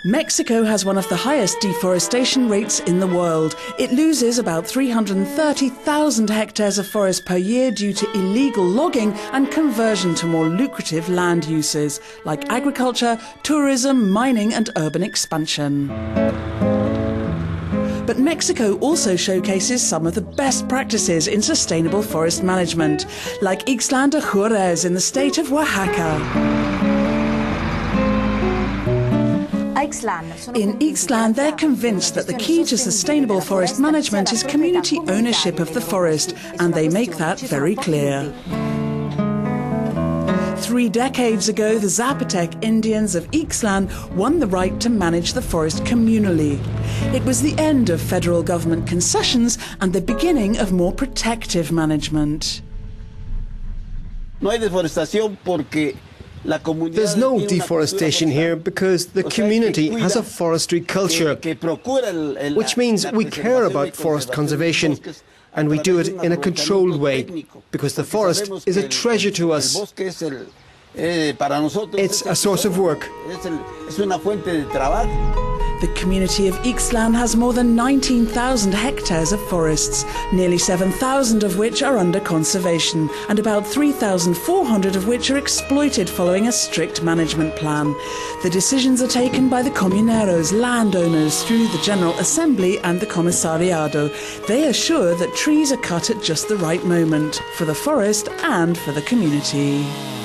Mexico has one of the highest deforestation rates in the world. It loses about 330,000 hectares of forest per year due to illegal logging and conversion to more lucrative land uses, like agriculture, tourism, mining and urban expansion. But Mexico also showcases some of the best practices in sustainable forest management, like Ixtlàn de Juàrez in the state of Oaxaca. In Ixtlàn, they're convinced that the key to sustainable forest management is community ownership of the forest, and they make that very clear. 3 decades ago, the Zapotec Indians of Ixtlàn won the right to manage the forest communally. It was the end of federal government concessions and the beginning of more protective management. There's no deforestation here because the community has a forestry culture, which means we care about forest conservation, and we do it in a controlled way, because the forest is a treasure to us. It's a source of work. The community of Ixtlàn has more than 19,000 hectares of forests, nearly 7,000 of which are under conservation, and about 3,400 of which are exploited following a strict management plan. The decisions are taken by the comuneros, landowners, through the General Assembly and the Comisariado. They assure that trees are cut at just the right moment, for the forest and for the community.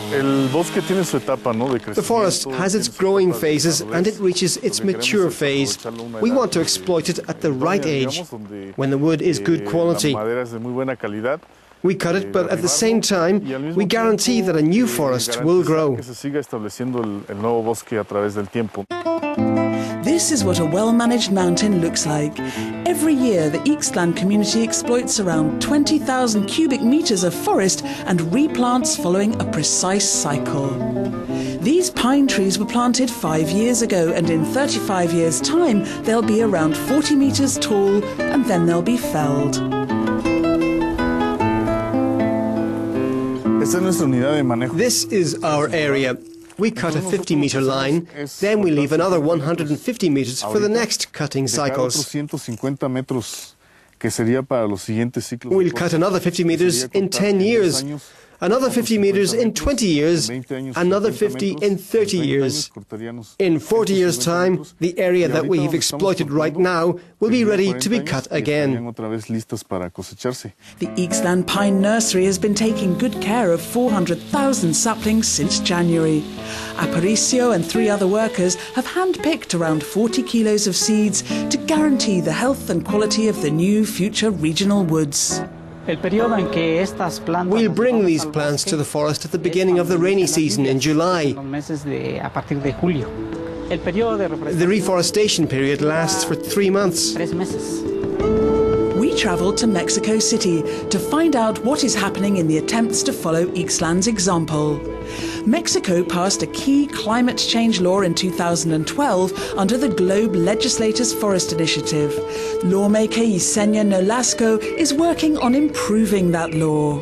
The forest has its growing phases and it reaches its mature phase. We want to exploit it at the right age, when the wood is good quality. We cut it, but at the same time, we guarantee that a new forest will grow. This is what a well-managed mountain looks like. Every year, the Ixtlàn community exploits around 20,000 cubic meters of forest and replants following a precise cycle. These pine trees were planted 5 years ago, and in 35 years' time, they'll be around 40 meters tall, and then they'll be felled. This is our area. We cut a 50-meter line, then we leave another 150 meters for the next cutting cycles. We'll cut another 50 meters in 10 years, another 50 meters in 20 years, another 50 in 30 years. In 40 years' time, the area that we've exploited right now will be ready to be cut again. The Ixtlàn Pine Nursery has been taking good care of 400,000 saplings since January. Aparicio and 3 other workers have hand-picked around 40 kilos of seeds to guarantee the health and quality of the new future regional woods. We'll bring these plants to the forest at the beginning of the rainy season in July. The reforestation period lasts for 3 months. We travelled to Mexico City to find out what is happening in the attempts to follow Ixtlán's example. Mexico passed a key climate change law in 2012 under the Globe Legislators' Forest Initiative. Lawmaker Yesenia Nolasco is working on improving that law.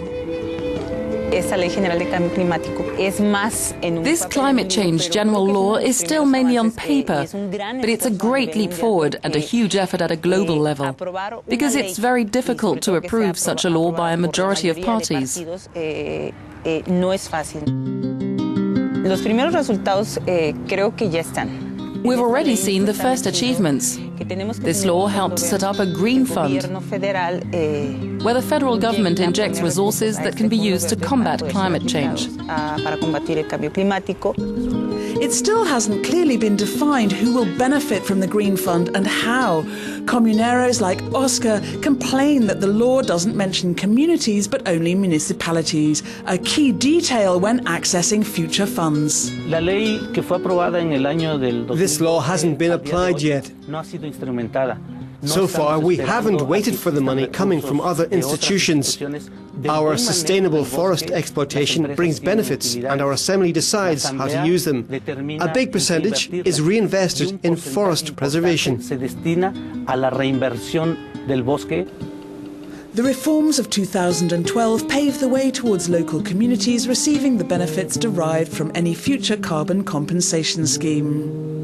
This climate change general law is still mainly on paper, but it's a great leap forward and a huge effort at a global level, because it's very difficult to approve such a law by a majority of parties. We've already seen the first achievements. This law helped set up a green fund, where the federal government injects resources that can be used to combat climate change. It still hasn't clearly been defined who will benefit from the Green Fund and how. Comuneros like Oscar complain that the law doesn't mention communities but only municipalities, a key detail when accessing future funds. This law hasn't been applied yet. So far, we haven't waited for the money coming from other institutions. Our sustainable forest exploitation brings benefits, and our assembly decides how to use them. A big percentage is reinvested in forest preservation. The reforms of 2012 paved the way towards local communities receiving the benefits derived from any future carbon compensation scheme.